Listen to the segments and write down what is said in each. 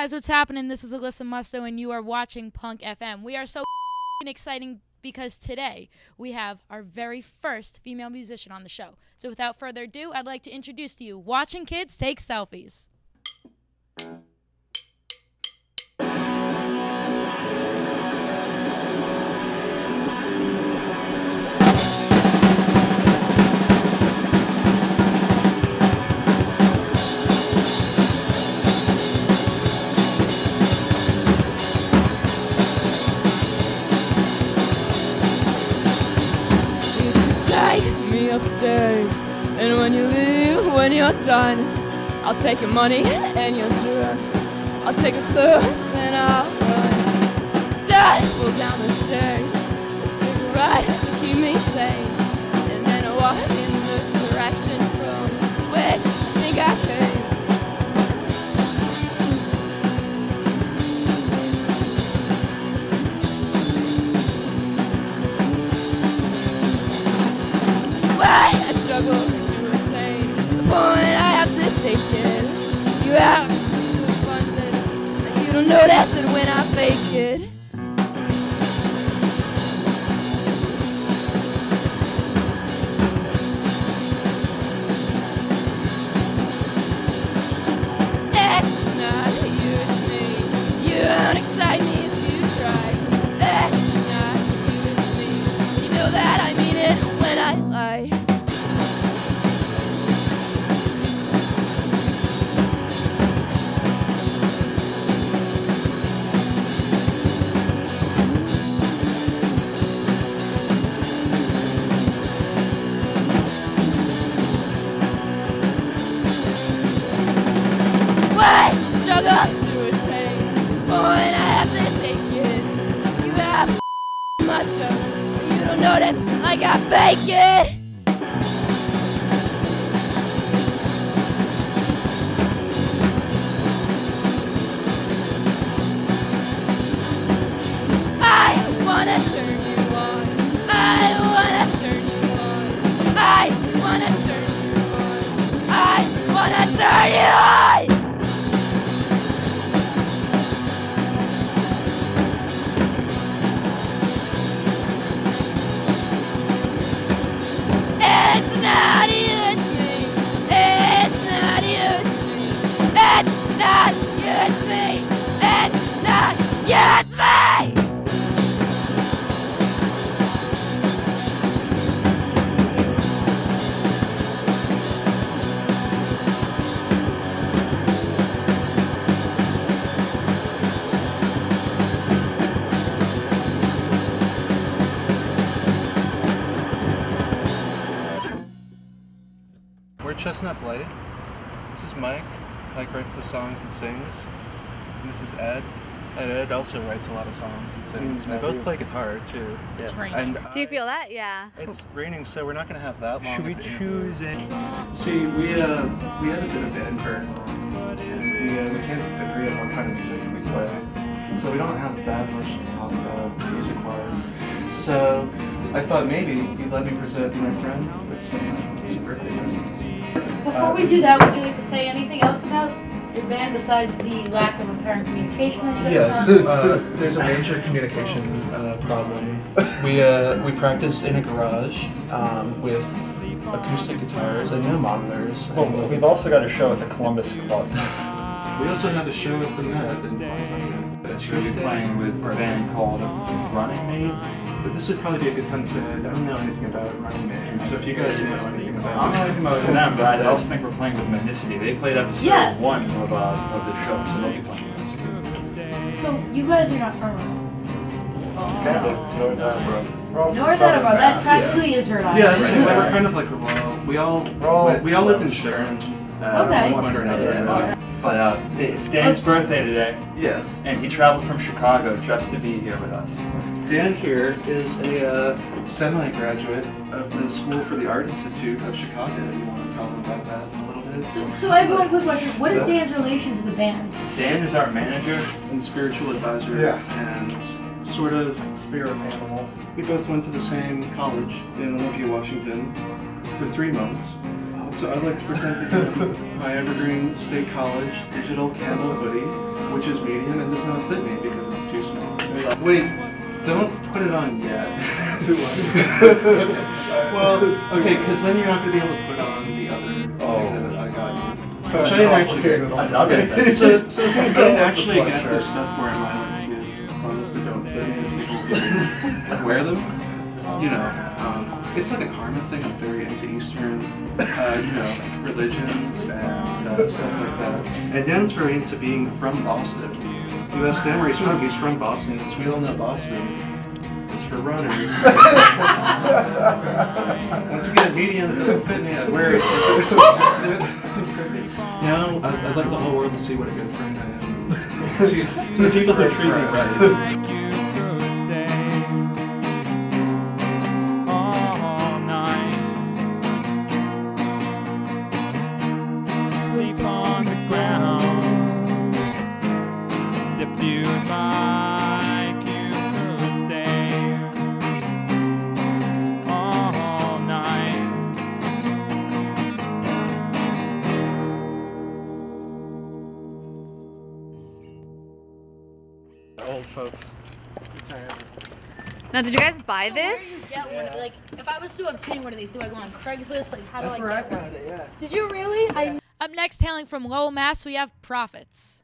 guys, what's happening? This is Alissa Musto, and you are watching PunkFM. We are so exciting because today we have our very first female musician on the show. So without further ado, I'd like to introduce to you Watching Kids Take Selfies. Upstairs, and when you leave, when you're done, I'll take your money and your drugs. I'll take your clothes and I'll run. Stumble down the stairs, a cigarette to keep me sane, and then I walk in the direction from which I think I came. I struggle to attain the point I have to take it. You have such abundance that you don't notice it when I fake it. It's not you, it's me. You won't excite me if you try. It's not you, it's me. You know that I mean it when I lie. Struggle to attain the point I have to take it. You have much of it, but you don't notice like I fake it. I wanna turn you on. I wanna turn you on. I wanna turn you on. I wanna turn you on. It's not you, it's me. It's not you, it's me. It's not you, it's me. It's not you, it's me. We're Chestnut Blight. This is Mike. Mike writes the songs and sings. And this is Ed. And Ed also writes a lot of songs and sings. And they both play guitar too. It's raining. And Do you feel that? Yeah. It's raining, so we're not going to have that long. Should we choose it? See, we haven't been a band very long. And we can't agree on what kind of music we play. So we don't have that much to talk about music-wise. So I thought maybe you'd let me present my friend with some birthday presents. Before we do that, would you like to say anything else about your band besides the lack of apparent communication that you guys Yes, have? there's a major communication problem. We practice in a garage with acoustic guitars and no monitors. Well, we've also got a show at the Columbus Club. We also have a show at the Met in Montana. That's where you're playing with a band called Running Maid. But this would probably be a good time to say I don't know anything about Running Maid. So if you guys know anything I about don't know anything about them, but I also think we're playing with Mendicity. They played episode 1 of the show, so they'll be playing with us too. So you guys are not from Kind of North Attleboro. North Attleboro, that practically is Rhode Island. Yeah, so we're kind of like rural. We all lived in Sharon Okay. one point or another. But it's Dan's birthday today, Yes. and he traveled from Chicago just to be here with us. Dan here is a semi-graduate of the School for the Art Institute of Chicago. You want to tell them about that a little bit? So I have one quick question. What is Dan's relation to the band? Dan is our manager. And spiritual advisor. And sort of Spirit animal. We both went to the same college in Olympia, Washington for 3 months. So I'd like to present to you my Evergreen State College digital camel hoodie, which is medium and does not fit me because it's too small. Wait, don't put it on yet. Too late. Well, okay, because then you're not going to be able to put on the other thing that I got you. So Which I didn't actually get. I'll get that. So the thing is, I didn't actually get this stuff where I like to give clothes that don't fit me to people who wear them. You know, it's like a karma thing. I'm very into Eastern, you know, religions and stuff like that. And Dan's very into being from Boston. You ask Dan where he's from Boston, because we all know Boston is for runners. Once again, medium doesn't fit me. I'd wear it. Now, I'd like the whole world to see what a good friend I am. To the people who treat me right. Old folks. Now, did you guys buy Where this? do you get one? Like, if I was to obtain one of these, do I go on Craigslist? Like, how do I That's where I get found it, yeah. Did you really? Up next, hailing from Lowell, Mass, we have Profits.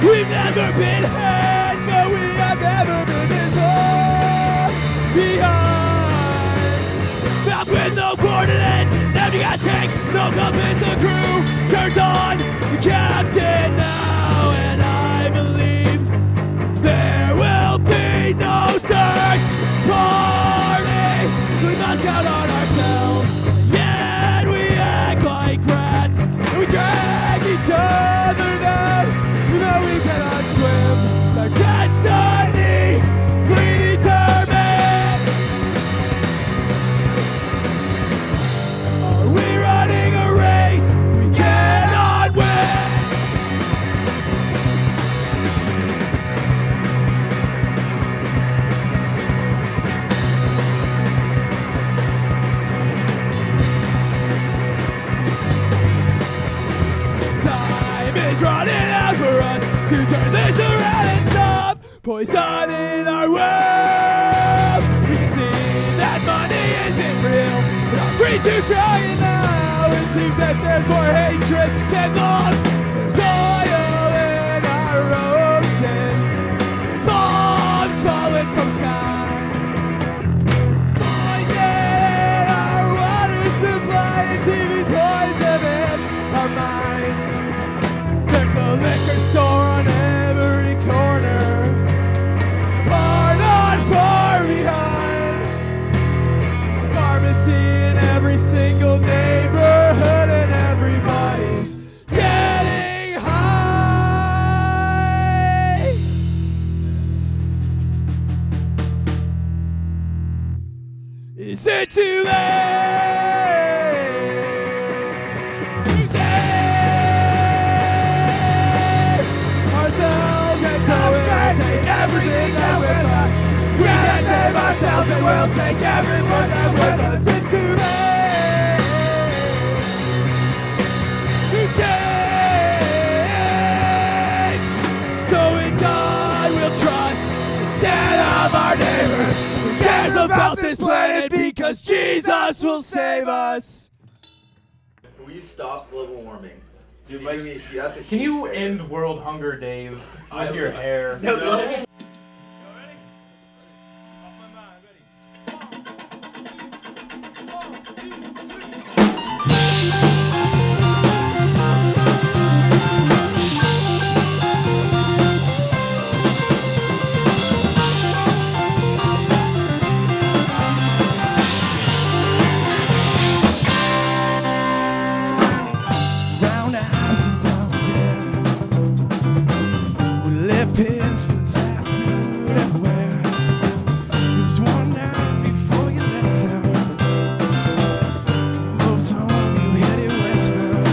We've never been had, but we have never been this far behind. Back with no coordinates, empty gas tank, no compass, the crew turns on the captain now, and I believe there will be no search party. We must count on ourselves, yet we act like rats, and we drag each other down. No, we cannot swim. It's our destiny, predetermined. Are we running a race we cannot win? Time is running out for us to turn this around and stop poison in our world. We can see that money isn't real, but our greed too strong, and now it seems that there's more hatred than love. There's oil in our oceans, there's bombs falling from sky. Poison in our water supply, and TV's poison in our minds. There's a liquor store on every corner, bar not far behind, pharmacy in every single neighborhood, and everybody's getting high. Is it too late? Everything that with us, we can't save ourselves, and we'll take everyone that with us. It's too late to change. So in God we'll trust instead of our neighbors. Who cares about this planet, because Jesus will save us. Can we stop global warming? Dude, That's a can huge you favor. end world hunger, Dave, with your hair? No. Round house and downtown, with lip pistons tattooed everywhere. Just one night before you left town, moves home, you headed westbound.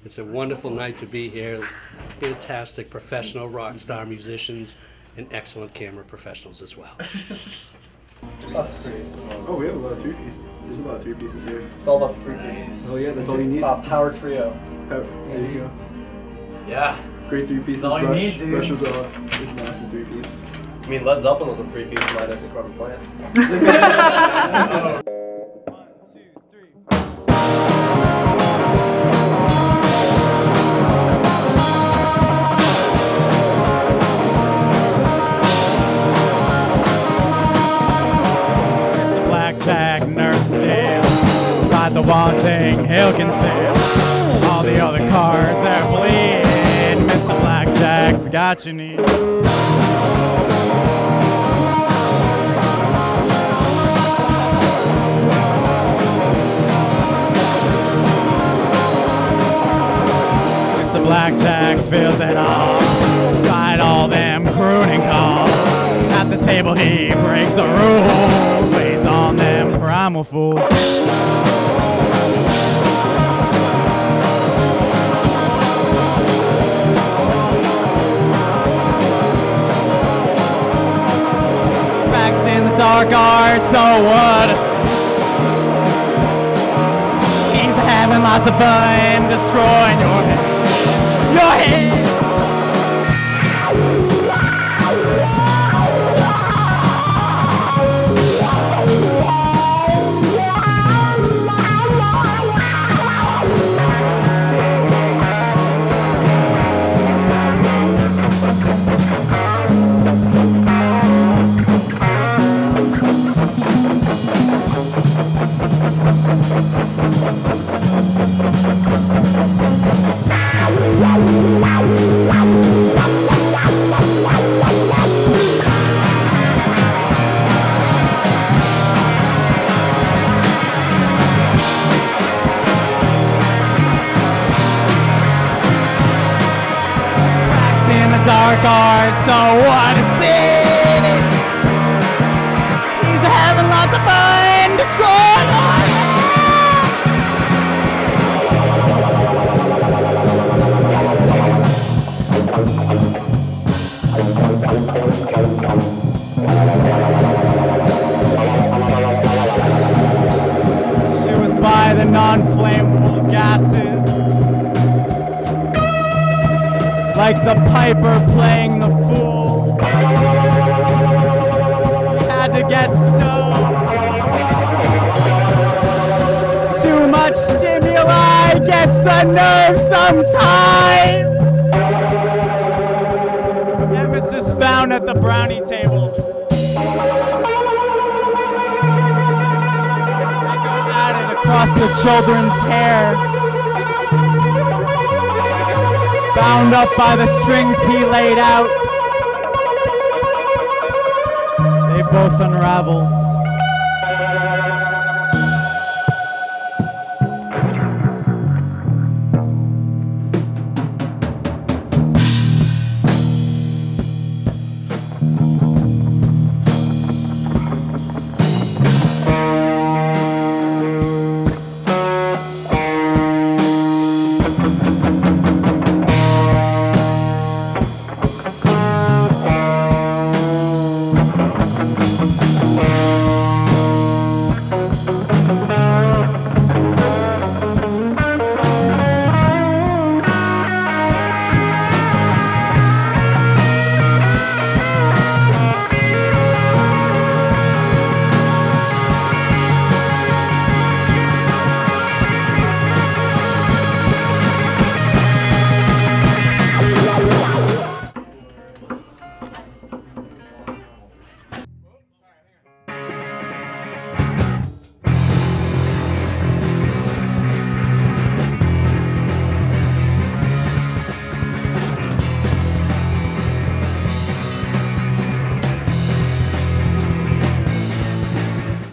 It's a wonderful night to be here. Fantastic professional rock star musicians and excellent camera professionals as well. Us three. Oh, we have a lot of three pieces. There's a lot of three pieces here. It's all about the three pieces. Oh yeah, that's all you need. Power trio. There you go. Yeah. Great three pieces. That's all you Rush. need, dude. Rush was a massive three piece. I mean, Led Zeppelin was a three piece minus Robert Plant. Blackjack, nurse stale, ride the wanting, hill can sail. All the other cards are bleeding. Mr. Blackjack's got your need. Mr. Blackjack feels it all. Tried all them crooning calls. At the table he breaks the rules. Lays on them primal fools. Backs in the dark art, so what? He's having lots of fun destroying your head. Your head! Dark art, so what is it? He's having lots of fun destroying our She was by the non-flammable gases. Like the piper playing the fool. get stoned. Too much stimuli gets the nerve sometimes. Emphasis found at the brownie table. I go at it across the children's hair. Bound up by the strings he laid out. They both unraveled.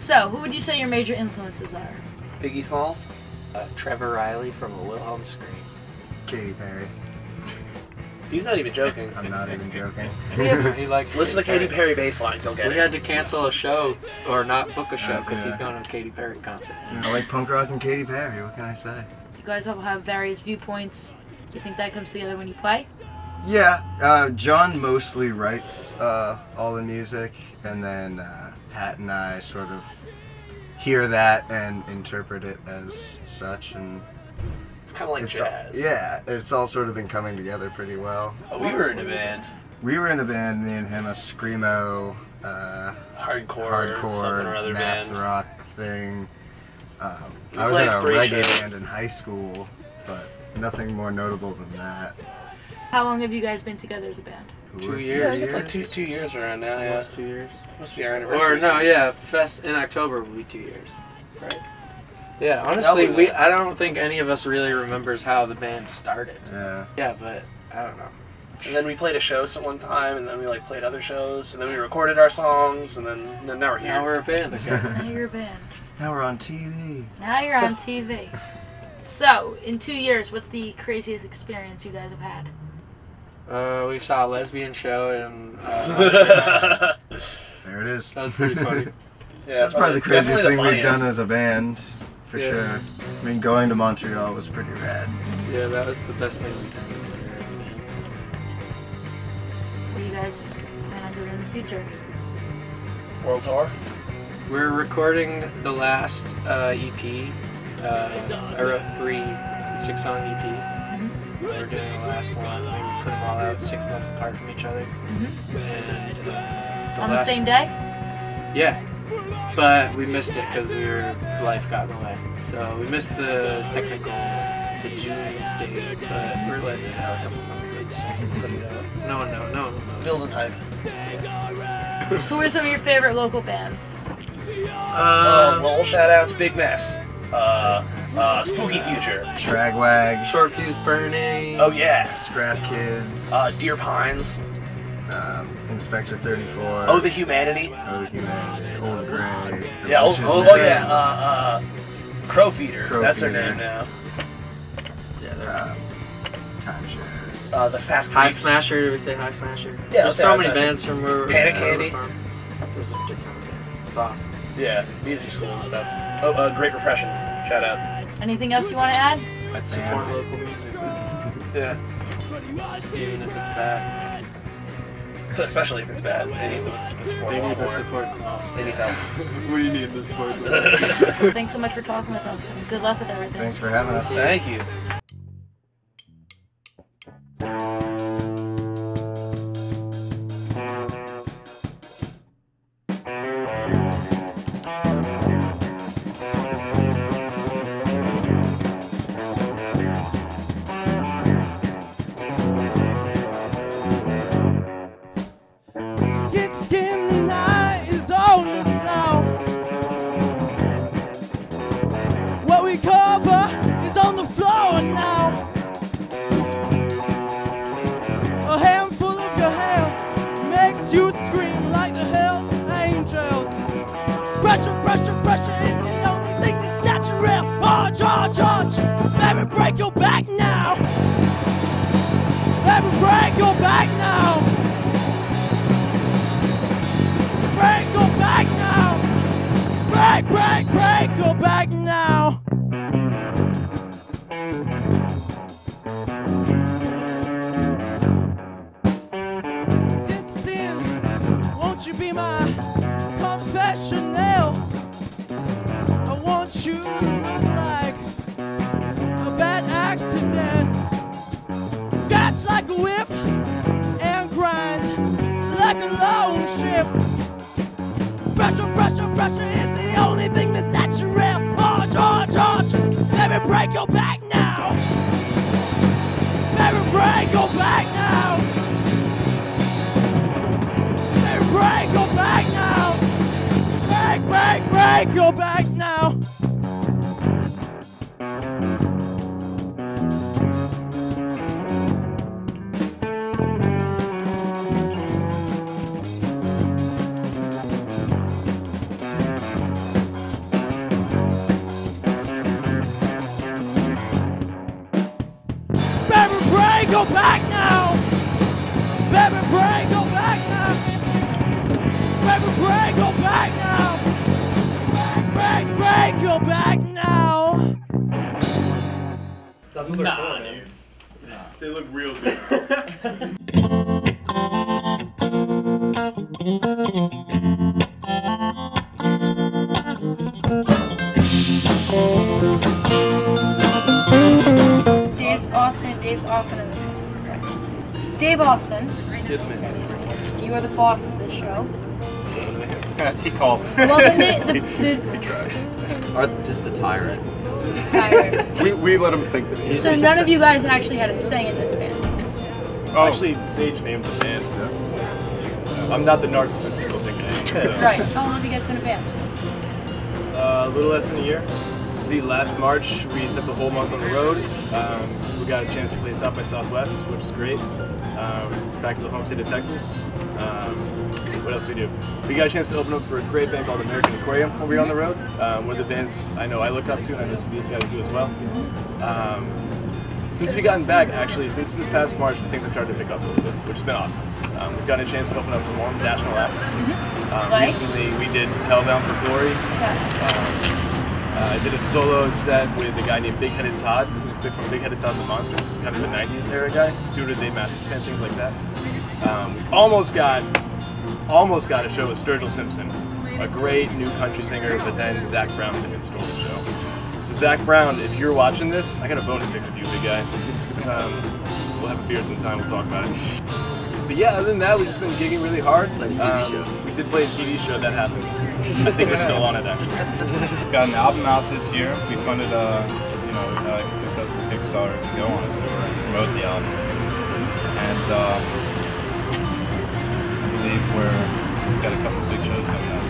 So, who would you say your major influences are? Biggie Smalls, Trevor Riley from A Wilhelm Scream. Katy Perry. He's not even joking. I'm not even joking. He likes listen to Katy Perry bass lines. You'll get it. We had to cancel a show or not book a show because he's going to a Katy Perry concert. I like punk rock and Katy Perry. What can I say? You guys all have various viewpoints. Do you think that comes together when you play? Yeah, John mostly writes all the music, and then Pat and I sort of hear that and interpret it as such, and it's kind of like jazz. Yeah, it's all sort of been coming together pretty well. Oh, we were in a band. We were in a band, me and him, a screamo, hardcore something or other math band. rock thing. I was in a reggae band in high school, but nothing more notable than that. How long have you guys been together as a band? 2 years. Yeah, it's like two years around now. Yeah, Almost 2 years. Must be our anniversary. Or no, yeah, Fest in October will be 2 years. Right. Yeah, honestly, I don't think any of us really remembers how the band started. Yeah. Yeah, but I don't know. And then we played a show one time, and then we like played other shows, and then we recorded our songs, and then now we're here. Now we're a band, I guess. Now you're a band. Now we're on TV. Now you're on TV. So, in 2 years, what's the craziest experience you guys have had? We saw a lesbian show and there it is. That was pretty funny. Yeah, that's probably the craziest thing we've done funniest. as a band, for sure. I mean, going to Montreal was pretty rad. Yeah, that was the best thing we've done. What do you guys plan on doing in the future? World tour? We're recording the last EP. I wrote 3 6-song EPs. We're doing the last one. Maybe we put them all out 6 months apart from each other. And On the same day? Yeah, but we missed it because life got in the way. So we missed the June date, but we're letting it out a couple months later. So put it out. No one knows. Building hype. Who are some of your favorite local bands? Little shout outs, Big Mess. Spooky Future. Tragwag. Short Fuse Burning. Oh yeah. Scrap Kids. Deer Pines. Inspector 34. Oh, the Humanity. Oh, the Humanity. Old Grey. Yeah. Crow Feeder. Crow That's Feeder. their name now. Yeah, Timeshares. The Fat High Priest. Smasher. Did we say High Smasher? Yeah. There's so many bands from where Panic Candy. There's a ton of bands. It's awesome. Yeah, music school and stuff. Oh, Great Repression. Shout out. Anything else you want to add? Support local music. Yeah. Even if it's bad. Especially if it's bad. They need the support. They need the support the most. They need help. We need the support. Thanks so much for talking with us, and good luck with everything. Thanks for having us. Thank you. Pressure, pressure, pressure is the only thing that's natural. Arch, arch, arch. Baby, break your back now. Baby, break your back now. Break your back now. Break, break, break your back now. Since sin, won't you be my confessional? I want you to look like a bad accident. Scratch like a whip and grind like a lone ship. Pressure, pressure, pressure is the only thing that's natural. Arch, arch, arch. Baby, break your back now. Baby, break your back now. Baby, break your back now. Break, break, break your back now. Go back now! Baby, break, go back now! Baby, break, go back now! Break, break, break, go back now! That's what they're for, dude. Nah. They look real good. Dave's Austin in this. Dave Austin. Yes, ma'am. You are the boss of this show. That's he calls us. Well, Or just the tyrant. Tyrant. we let him think that he's. So none of you guys actually had a say in this band. Oh. Actually, Sage named the band. I'm not the narcissist people think it is. Right. How long have you guys been a band? A little less than a year. See, last March we spent the whole month on the road. We got a chance to play South by Southwest, which is great. Back to the home state of Texas. What else did we do? We got a chance to open up for a great band called American Aquarium when we were on the road. One of the bands I know I look up to, and I know some of these guys do as well. Since we gotten back, actually, since this past March, things have started to pick up a little bit, which has been awesome. We've gotten a chance to open up for more national acts. Recently, we did Hellbound for Glory. I did a solo set with a guy named Big Headed Todd, who's from Big Headed Todd and the Monsters, kind of a 90s era guy, due to Dave Matthews Band, things like that. We almost got a show with Sturgill Simpson, a great new country singer, but then Zach Brown didn't stole the show. So Zach Brown, if you're watching this, I got a bone to pick with you, big guy. We'll have a beer sometime, we'll talk about it. But yeah, other than that, we've just been gigging really hard. Like a TV show. We did play a TV show, that happened. I think we're still on it, actually. Got an album out this year. We funded a successful Kickstarter to go on it, so we're going to promote the album. And I believe we've got a couple of big shows coming up.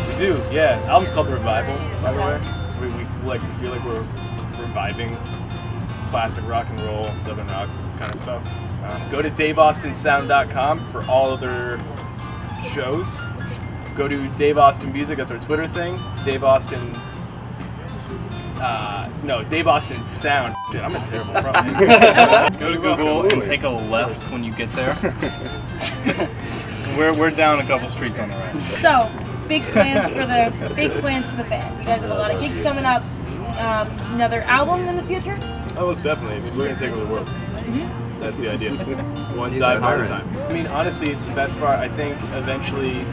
We do, yeah. The album's called The Revival, by the way. So we like to feel like we're reviving classic rock and roll, southern rock kind of stuff. Go to DaveAustinSound.com for all other shows. Go to Dave Austin Music, that's our Twitter thing. Dave Austin Sound. Dude, I'm a terrible pro. Go to Google and take a left when you get there. we're down a couple streets on the right. So, big plans for the band. You guys have a lot of gigs coming up. Another album in the future? Oh, most definitely. We're gonna take over the world. That's the idea. One dive at a time. I mean, honestly, the best part, I think, eventually,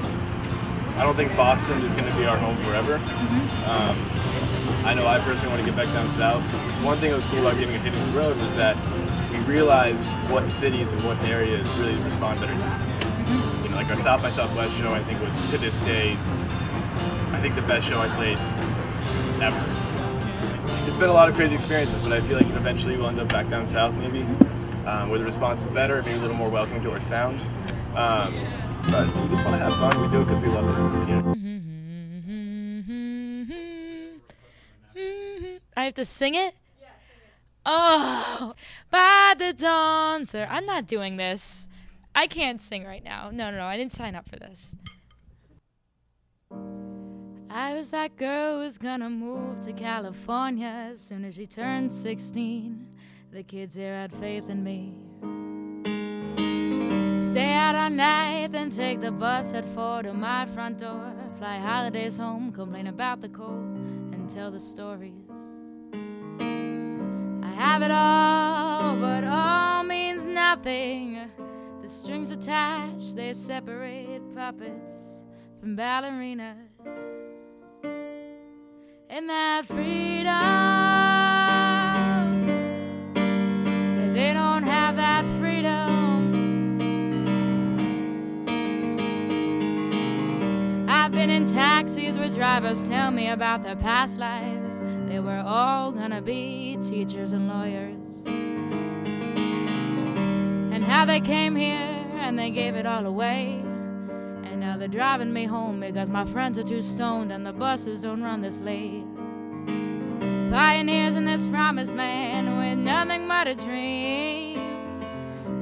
I don't think Boston is going to be our home forever. I know I personally want to get back down south. Just one thing that was cool about giving a hit in the road was that we realized what cities and what areas really respond better to music. You know, like our South by Southwest show, I think was, to this day, I think the best show I played ever. It's been a lot of crazy experiences, but I feel like eventually we'll end up back down south maybe, where the response is better, maybe a little more welcoming to our sound. But we just want to have fun. We do it because we love it. You know? I have to sing it? Oh, by the dawn, sir. I'm not doing this. I can't sing right now. No, I didn't sign up for this. I I was that girl who was gonna move to California as soon as she turned 16. The kids here had faith in me. Stay out all night, then take the bus at 4 to my front door. Fly holidays home, complain about the cold, and tell the stories. I have it all, but all means nothing. The strings attached, they separate puppets from ballerinas. And that freedom, they don't have that freedom. I've been in taxis where drivers tell me about their past lives. They were all gonna be teachers and lawyers, and how they came here and they gave it all away. And now they're driving me home because my friends are too stoned and the buses don't run this late. Pioneers in this promised land with nothing but a dream.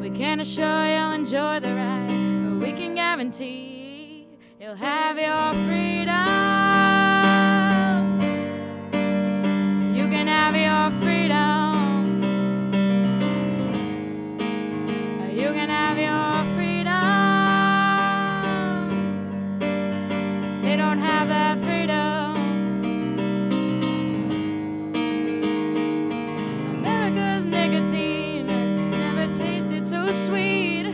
We can't assure you'll enjoy the ride, but we can guarantee you'll have your freedom. You can have your freedom. You can have your freedom. They don't have that freedom. America's nicotine never tasted so sweet,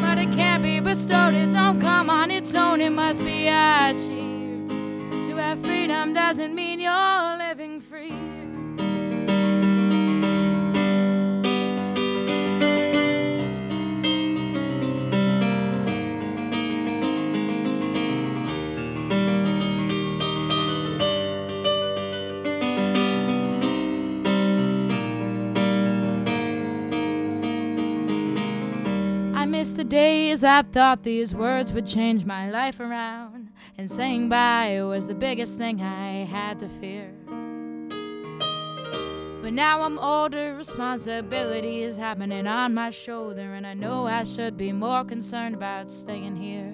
but it can't be bestowed. It don't come on its own. It must be achieved. To have freedom doesn't mean you're living free. I miss the days I thought these words would change my life around, and saying bye was the biggest thing I had to fear. But now I'm older, responsibility is happening on my shoulder, and I know I should be more concerned about staying here.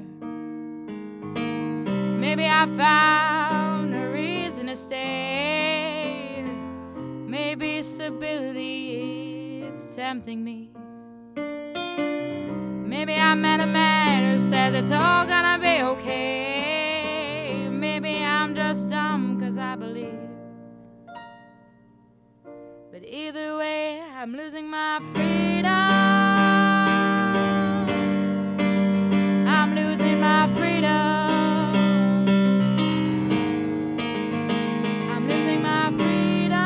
Maybe I found a reason to stay. Maybe stability is tempting me. Maybe I met a man who says it's all gonna be okay. Maybe I'm just dumb 'cause I believe. But either way, I'm losing my freedom. I'm losing my freedom. I'm losing my freedom.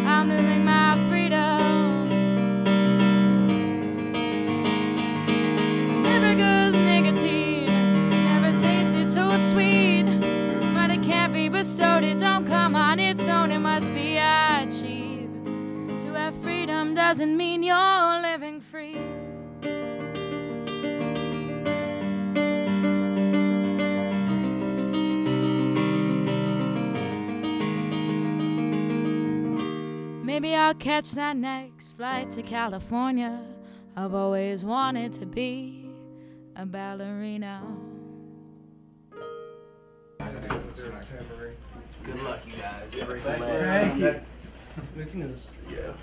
I'm losing my freedom. America's nicotine never tasted so sweet, but it can't be bestowed. It don't come on its own. It must be achieved. To have freedom doesn't mean you're living free. Maybe I'll catch that next flight to California. I've always wanted to be a ballerina. Good luck, you guys. Thank you. Anything is, yeah.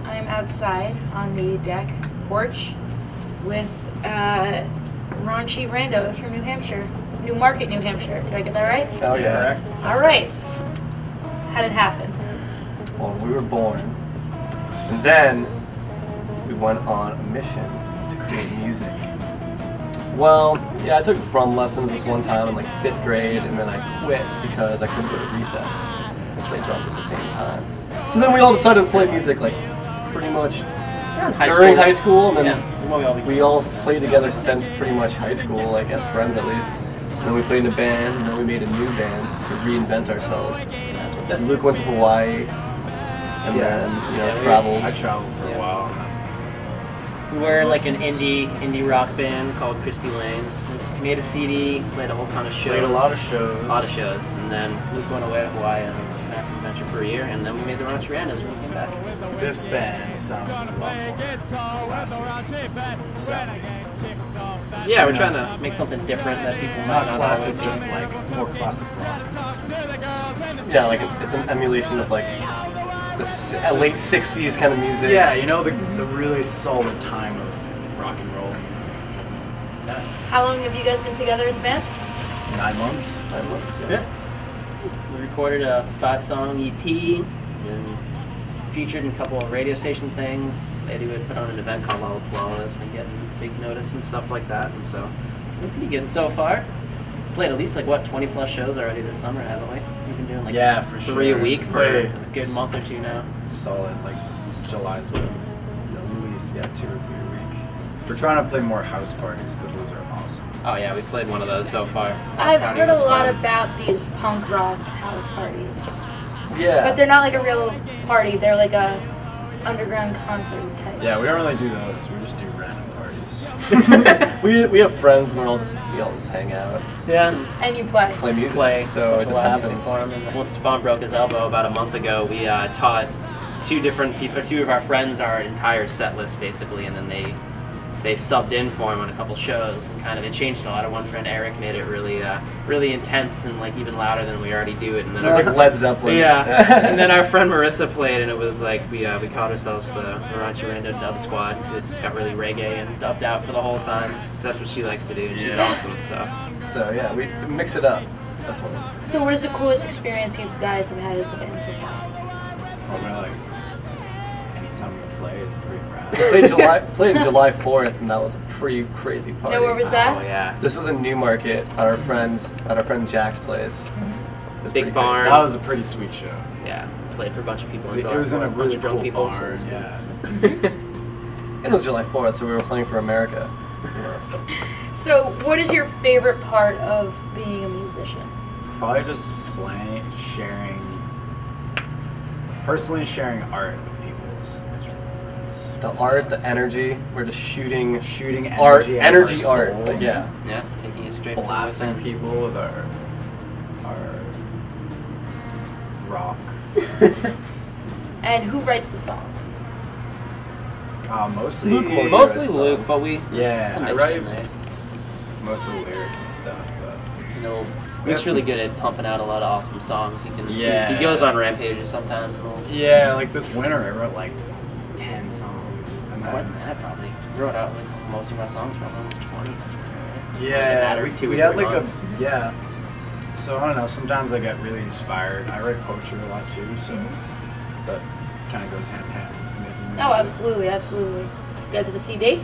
I am outside on the deck porch with Raunchy Randos from New Hampshire. New Market, New Hampshire. Did I get that right? Oh yeah. All right. How did it happen? Well, we were born, and then we went on a mission to create music. Well, yeah, I took drum lessons this one time in like 5th grade, and then I quit because I couldn't go to recess and play drums at the same time. So then we all decided to play music like pretty much during high school, and then we all played together since pretty much high school, like as friends at least. And then we played in a band, and then we made a new band to reinvent ourselves. That's what this Luke is. went to Hawaii, and then traveled. I traveled for a while. We were like an indie rock band called Christy Lane. We made a CD, played a whole ton of shows. Played a lot of shows. A lot of shows. And then Luke went away to Hawaii on a massive adventure for a year, and then we made the Raunchy Randos when we came back. This band sounds a lot more classic sounding. Yeah, we're trying to make something different that people might Not not classic, always just like more classic rock. Yeah, like it's an emulation of like the late '60s kind of music. Yeah, you know, the really solid time of rock and roll music. How long have you guys been together as a band? 9 months. 9 months. Yeah. We recorded a 5-song EP and featured in a couple of radio station things. Eddie would put on an event called Lollapalooza Flow that's been getting big notice and stuff like that, and so it's been pretty good so far. Played at least like 20 plus shows already this summer, haven't we? We've been doing like for 3 sure. a week for a good month or 2 now. Solid, like July's been the release, 2 or 3 a week. We're trying to play more house parties because those are awesome. Oh yeah, we played one of those so far. I've heard a lot about these punk rock house parties. Yeah. But they're not like a real party. They're like a underground concert type. Yeah, we don't really do those. We just do random parties. we have friends where we all just hang out. Yeah. And you play. Play music. So it just happens. For him. And once Stefan broke his elbow about a month ago, we taught 2 of our friends our entire set list basically, and then they subbed in for him on a couple shows, and kind of it changed a lot. One friend, Eric, made it really intense and like even louder than we already do it. And then it was like Led Zeppelin. Yeah. And then our friend Marissa played, and it was like we called ourselves the Raunchy Rando Dub Squad because it just got really reggae and dubbed out for the whole time. Because that's what she likes to do, and she's awesome. So yeah, we mix it up. Definitely. So what is the coolest experience you guys have had as a band so far? Probably like anytime we play, it's pretty rad. We played July 4th, and that was a pretty crazy party. No, where was that? Oh yeah. This was in Newmarket at our friend Jack's place. So Big barn. That was a pretty sweet show. Yeah, played for a bunch of people. It was in a bunch really of drunk cool people. barn. So Yeah. It was July 4th, so we were playing for America. So what is your favorite part of being a musician? Probably just personally sharing art with people. The art, the energy, we're just shooting energy energy out of our art. soul. Like, yeah, taking it straight blasting from people with our rock. And who writes the songs? Mostly Luke, but we some I write in there. most of the lyrics and stuff. But Luke's really good at pumping out a lot of awesome songs. He goes on rampages sometimes. Like this winter I wrote like 10 songs. And more than that probably. We wrote out like most of our songs, probably almost 20. Yeah, we had like So I don't know. Sometimes I get really inspired. I write poetry a lot too, so that kind of goes hand in hand with making music. Oh, absolutely. You guys have a CD?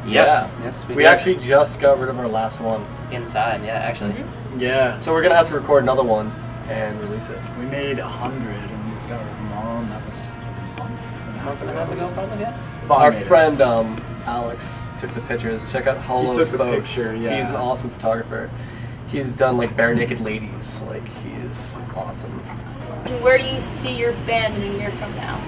Yes. Yeah. Yes, we actually just got rid of our last one. Inside, yeah, actually. Yeah. So we're gonna have to record another one and release it. We made 100 and we got rid of them all, and that was a month and a half ago, probably. Yeah. Our friend Alex took the pictures. Check out Hollow's took the Folks. picture, yeah. He's an awesome photographer. He's done like bare naked ladies. Like he's awesome. Where do you see your band in a year from now?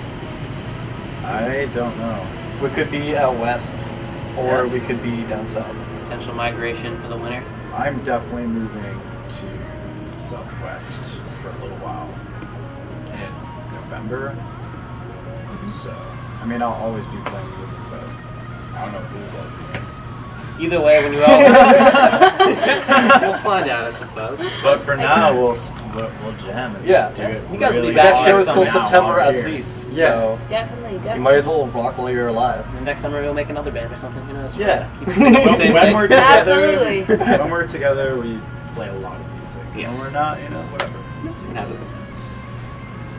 I don't know. We could be out west, or we could be down south. Potential migration for the winter. I'm definitely moving to Southwest for a little while in November. So, I mean, I'll always be playing music, but I don't know if these guys will. Either way, when you all we'll find out, I suppose. But for now, we'll jam and do it. You guys will be really back awesome shows till now September out at here. least. Yeah. Definitely. You might as well rock while you're alive. And next summer we'll make another band or something. Who knows? Yeah. When we're together, Absolutely. when we're together, we play a lot of music. Yes. When we're not, whatever.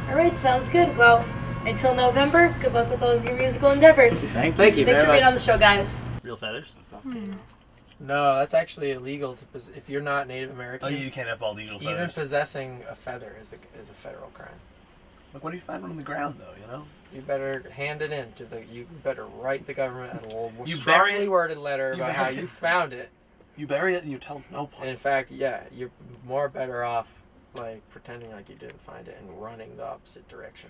All right, sounds good. Well, until November, good luck with all of your musical endeavors. Thank you. Thank you Thanks very for being much. on the show, guys. Real feathers? No, that's actually illegal to if you're not Native American. Oh, you can't have bald eagle Even feathers. possessing a feather is a federal crime. Like, what do you find on the ground, though? You better hand it in to you better write the government a little You strongly bury it? worded letter You about how bury you it? found it. You bury it and you tell them no. And in fact, yeah, you're more better off like pretending like you didn't find it and running the opposite direction.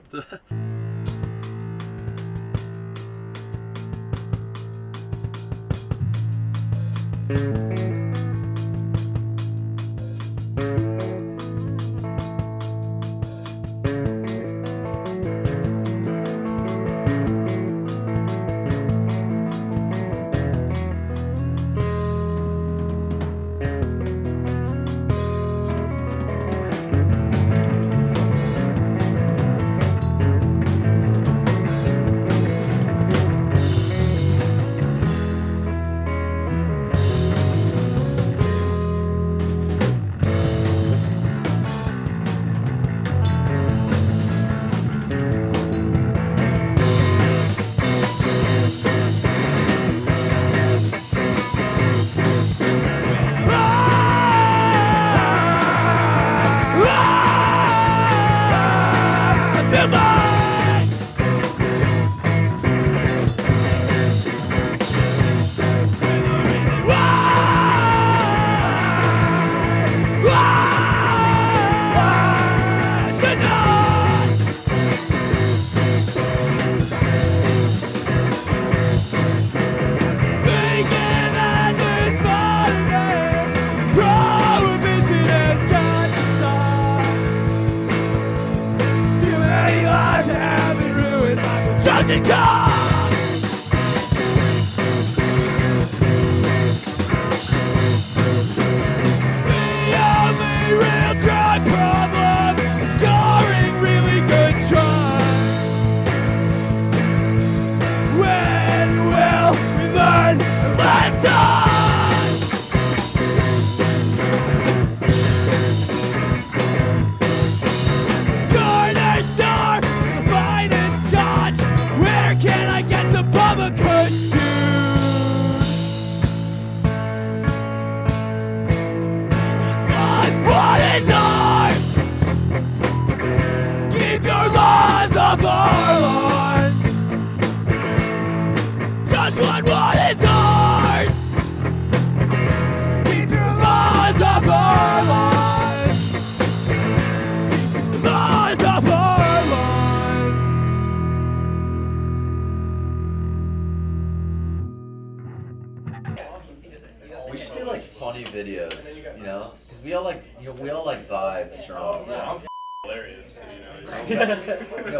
We should do like funny videos, because we all like vibe strong. I'm hilarious,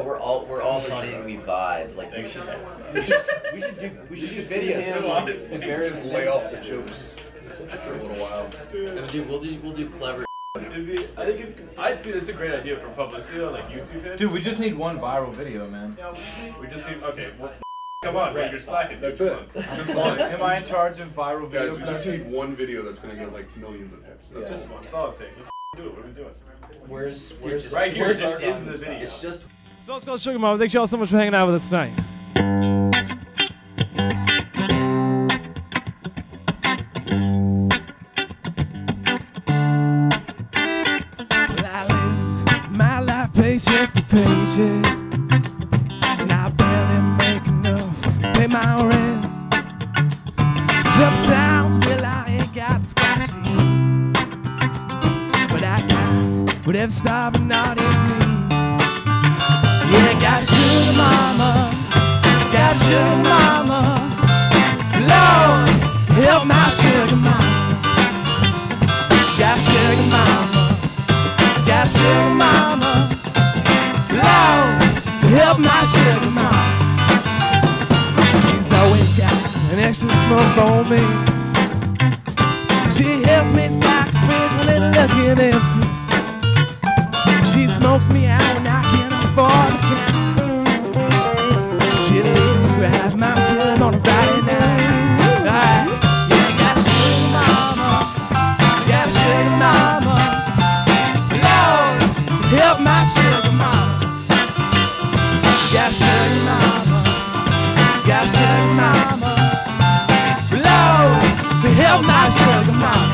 we're all funny and we vibe. Like we should do videos. Just lay off the jokes for a little while. And we'll do clever. I think that's a great idea for publicity, like YouTube hits. Dude, we just need one viral video, man. We just need come on, man, you're slacking. That's it. Just one. Am I in charge of viral videos? Guys, we just need one video that's gonna get like millions of hits. That's Just one. That's all it takes. Let's do it. What are we doing? Where's right here? Just is the video. It's just. So let's go, Sugar Mama. Thank you all so much for hanging out with us tonight. Well, I live my life paycheck to paycheck, and I barely make enough to pay my rent. Sometimes, well, I ain't got scotch to eat, but I got whatever starving artists need. Yeah, got sugar mama, got sugar mama. Lord, help my sugar mama. Got sugar mama, got sugar mama. Lord, help my sugar mama. She's always got an extra smoke for me. She helps me stock the fridge when it's looking empty. She smokes me out when I can't afford the count. She'll leave me grab my tub on a Friday night. Yeah, you got a sugar mama. You got a sugar mama. Lord, help my sugar mama. You got a sugar mama. You got a sugar mama. Lord, help my sugar mama.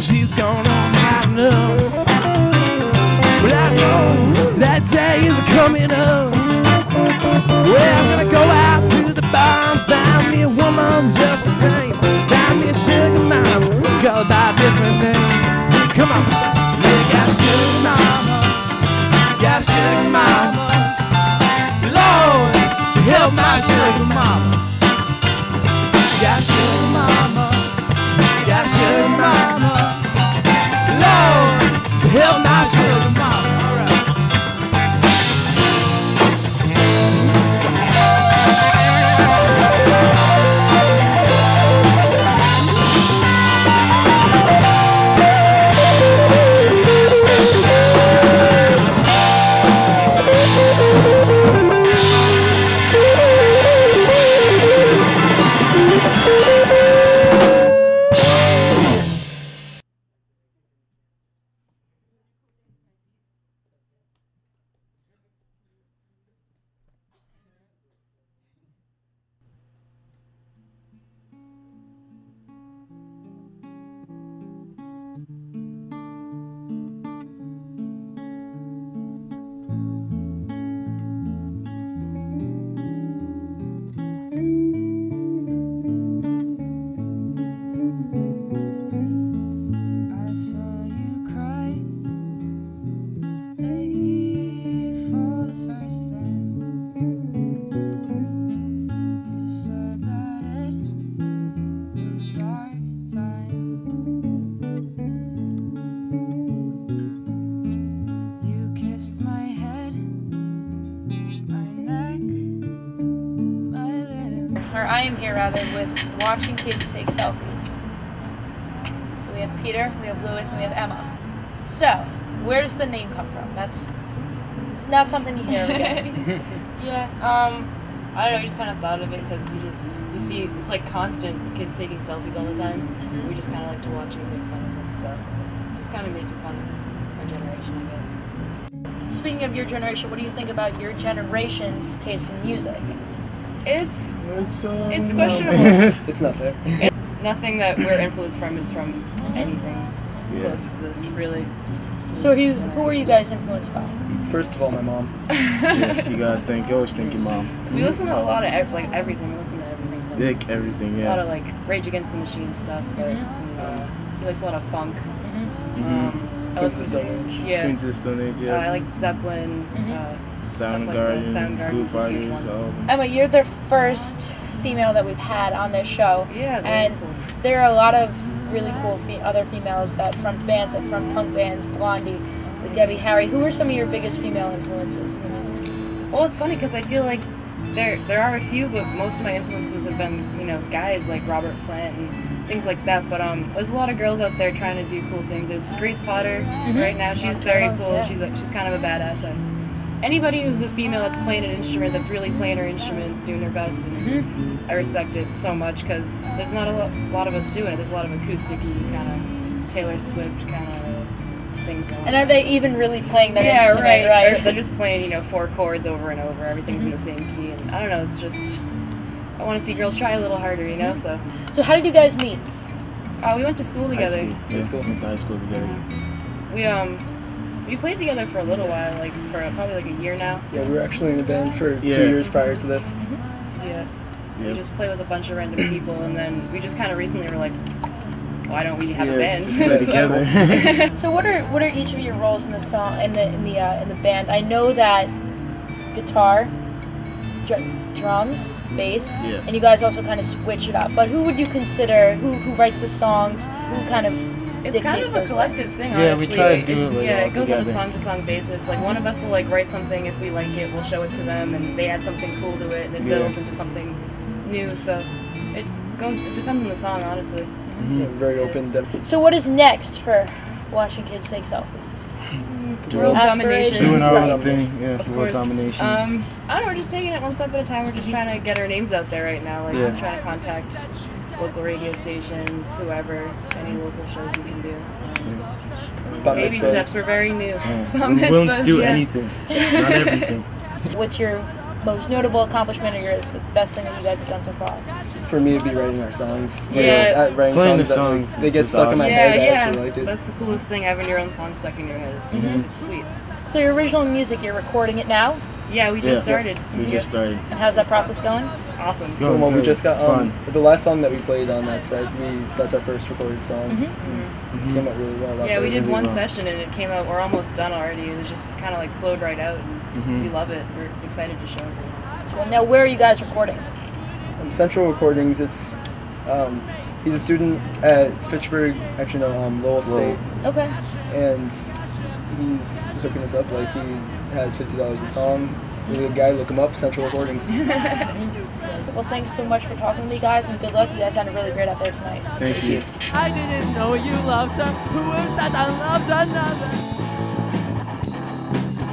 She's gone on high enough. Well, I know that day is coming up. Well, I'm gonna go out to the bar and find me a woman just the same. Find me a sugar mama, call her by a different name. Come on. You got a sugar mama, got a sugar mama. Lord, help my sugar mama. Got a sugar mama, got a sugar mama. Lord, help my sugar mama. All right. I am here rather with Watching Kids Take Selfies. So we have Peter, we have Lewis, and we have Emma. So, where does the name come from? It's not something you hear again. Yeah, I don't know, we just kind of thought of it because you see, it's like constant kids taking selfies all the time. We just kind of like to watch and make fun of them, so just kind of making fun of our generation, I guess. Speaking of your generation, what do you think about your generation's taste in music? It's questionable. It's not there. Nothing that we're influenced from is from anything close to this, really. So who are you guys influenced by? First of all, my mom. Yes, you gotta always think your mom. We listen to a lot of everything. We listen to everything. Dick, everything, yeah. A lot of like Rage Against the Machine stuff, but he likes a lot of funk. I listen to Queens of the Stone Age, yeah. I like Zeppelin, Soundgarden, Foo Fighters, all of them. Emma, you're the first female that we've had on this show. Yeah, and cool. There are a lot of really cool other females that front bands, that front punk bands, Blondie, Debbie Harry. Who are some of your biggest female influences in the music scene? Well, it's funny because I feel like there are a few, but most of my influences have been, guys like Robert Plant and things like that. But there's a lot of girls out there trying to do cool things. There's Grace Potter right now. She's very cool. Yeah. She's kind of a badass. And anybody who's a female that's playing an instrument, that's really playing her instrument, doing her best, and I respect it so much because there's not a lot of us doing it. There's a lot of acoustic-y kind of Taylor Swift kind of things. And are they even really playing their instrument? Right. They're just playing, 4 chords over and over. Everything's in the same key, and I don't know. It's just I want to see girls try a little harder, So how did you guys meet? We went to school together. We went to high school together. We played together for a little while, for probably a year now. Yeah, we were actually in a band for 2 years prior to this. Yeah. We just play with a bunch of random people, and then we just kind of recently were like, why don't we have a band? Just play together. So what are each of your roles in the song in the band? I know that guitar, drums, bass, Yeah. and you guys also kind of switch it up. But who would you consider, who writes the songs, who kind of It's kind of a collective thing, Yeah, honestly. we try to do it, like, yeah, all it goes on a together. song-to-song basis. Like, one of us will, like, write something. If we like it, we'll show it to them, and they add something cool to it, and it Yeah. builds into something new. So it depends on the song, honestly. Yeah, very open. So what is next for Watching Kids Take Selfies? World domination. Doing our own Right. thing, yeah, Of world course. domination. I don't know, we're just taking it one step at a time. We're just trying to get our names out there right now. Like, Yeah. we're trying to contact local radio stations, whoever, any local shows we can do. Bat Baby mitzvahs. steps, we're very new. Bat We're willing to mitzvahs, do yeah. anything, not everything. What's your most notable accomplishment or the best thing that you guys have done so far? For me, it'd be writing our songs. Yeah. Writing Playing songs the that, songs they get is stuck in my awesome. head. I Yeah, actually like it. that's the coolest thing, having your own song stuck in your head. It's sweet. So your original music, you're recording it now? Yeah, we just started. We just started. And how's that process going? Awesome. It's going Well, we great. just got It's fun. the last song that we played on that set. That's our first recorded song. Mm-hmm. Came out really well. That Yeah, we played did really one well. session and it came out. We're almost done already. It was just kind of like flowed right out, and we love it. We're excited to show it. Well, now where are you guys recording? Central Recordings. It's he's a student at Fitchburg. Actually, no, Lowell State. Okay. And he's hooking us up. Like, he has $50 a song. Really good guy. Look him up. Central Recordings. Well, thanks so much for talking to me, guys, and good luck. You guys sounded really great out there tonight. Thank you. I didn't know you loved her. Who said I loved another?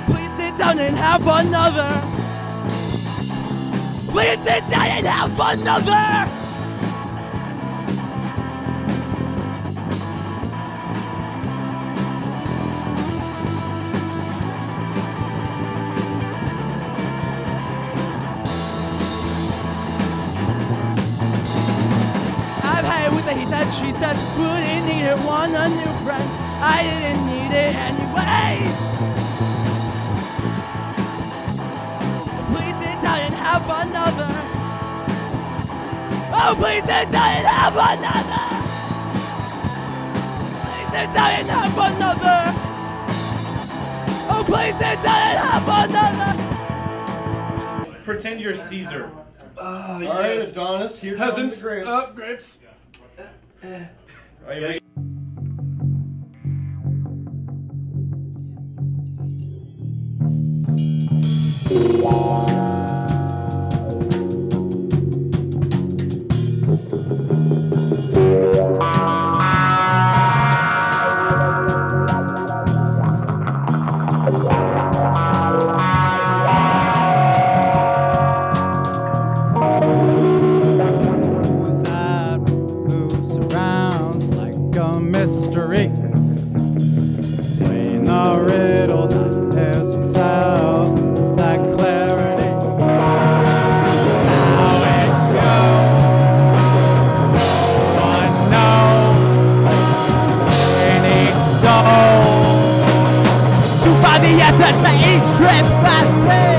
Please sit down and have another. Please sit down and have another. I've had it with the he said, she said, wouldn't need it, want a new friend. I didn't need it anyways. Please sit down and have another. Oh, please sit down and have another. Please sit down and have another. Oh, please sit down and have another. Pretend you're Caesar. Oh, yes. Adonis, here Peasants. comes the grapes. Up, grapes. Are you ready? That moves around like a mystery. Explain the riddle that is itself. Is that clarity? How it goes. But no, any soul to find the answer to each trespass pain.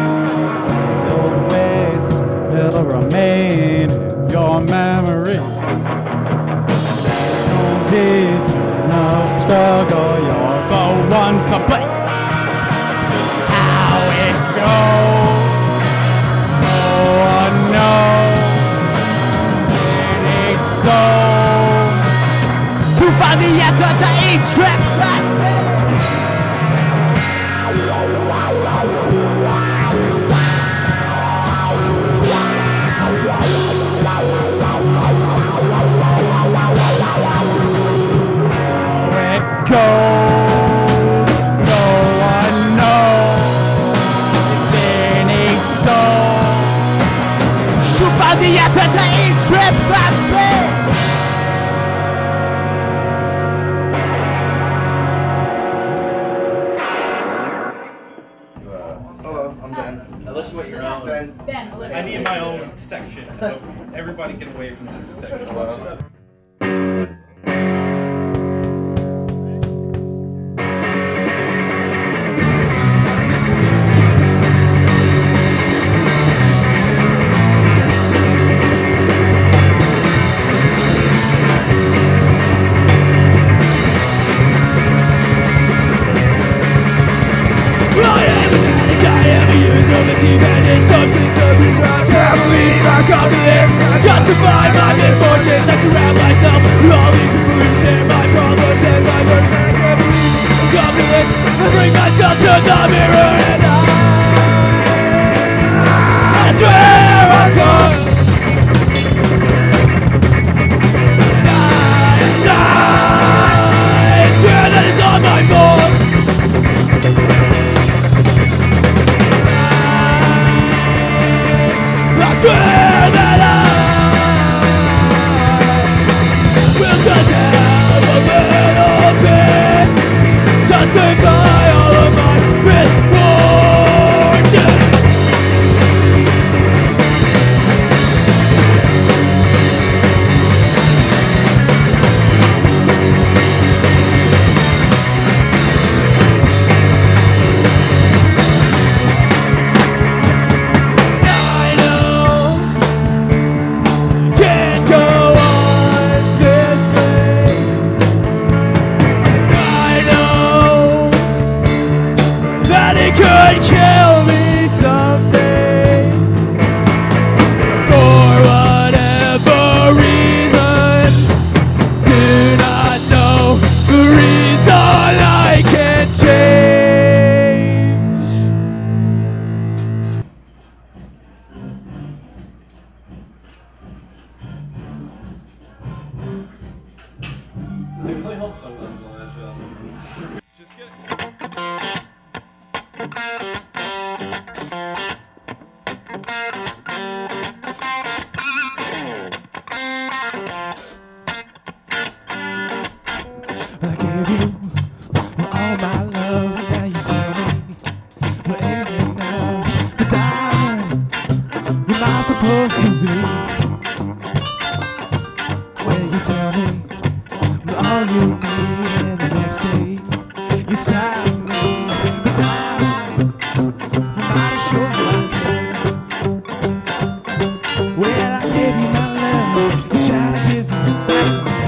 Old ways will remain in your memory. No need, no struggle, you're the one to blame. How it goes, no one knows. Any soul to find the answer to each trespass. It goes, no one knows. It's any soul to find the answer to each trespass pain. Hello, I'm Ben. Unless you want your own. Ben, I need my own section. Everybody get away from this section. Hello. even in substance abuse. I can't believe I come to this. I justify my misfortunes. I surround myself with all these people who share my problems and my burdens. I can't believe I come to this. I bring myself to the mirror and I swear I'm torn. And I swear that it's not my fault. I swear that I will just have a little bit, justify all of my misfortune. Could kill me someday for whatever reason. Do not know the reason I can't change. They play help sometimes on that show. Just get it. I gave you all my love, and now you tell me we're ain't enough. But darling, who am I supposed to be? Well, you tell me we're all you need, and the next day you tell me. But darling, who am I to show you I care? Well, I gave you my love, you try to give you back to me.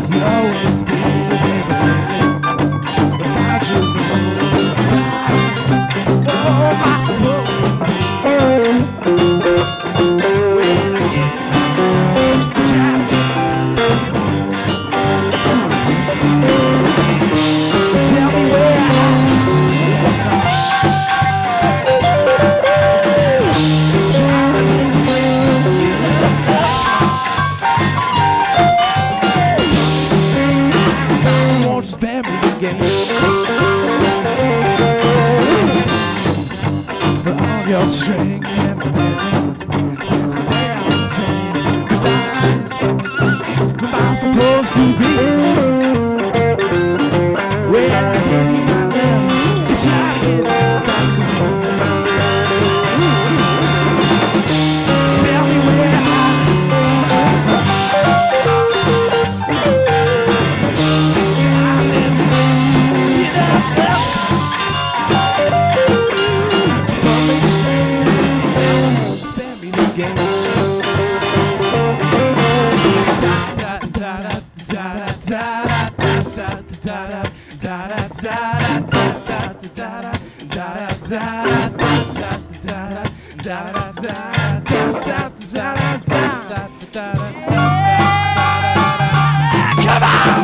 You'll always be baby, without you, what am I supposed to be? When I give you my love, try to get back to me. Tell me where I am. Try to make me you love love. Won't you spare me the game? On your string and the rhythm, since the day I was saying goodbye, who am I supposed to be? Well, I gave you my love, you try to give it back to me. Tell me where I am. Come on!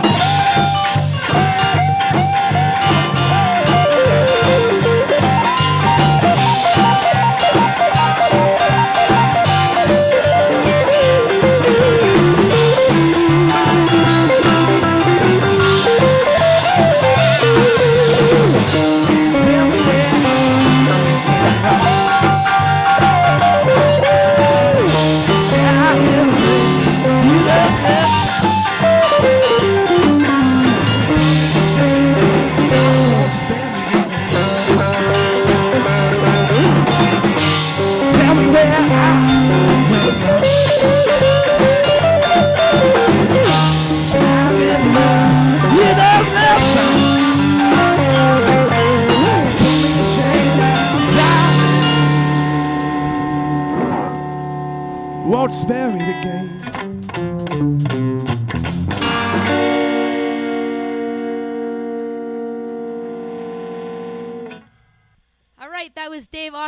Won't spare me the game.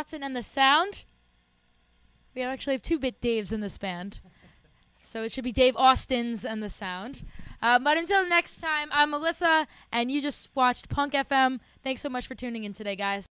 Watson and the sound. We actually have 2-bit Daves in this band. So it should be Dave Austin's and the sound. But until next time, I'm Alissa, and you just watched Punk FM. Thanks so much for tuning in today, guys.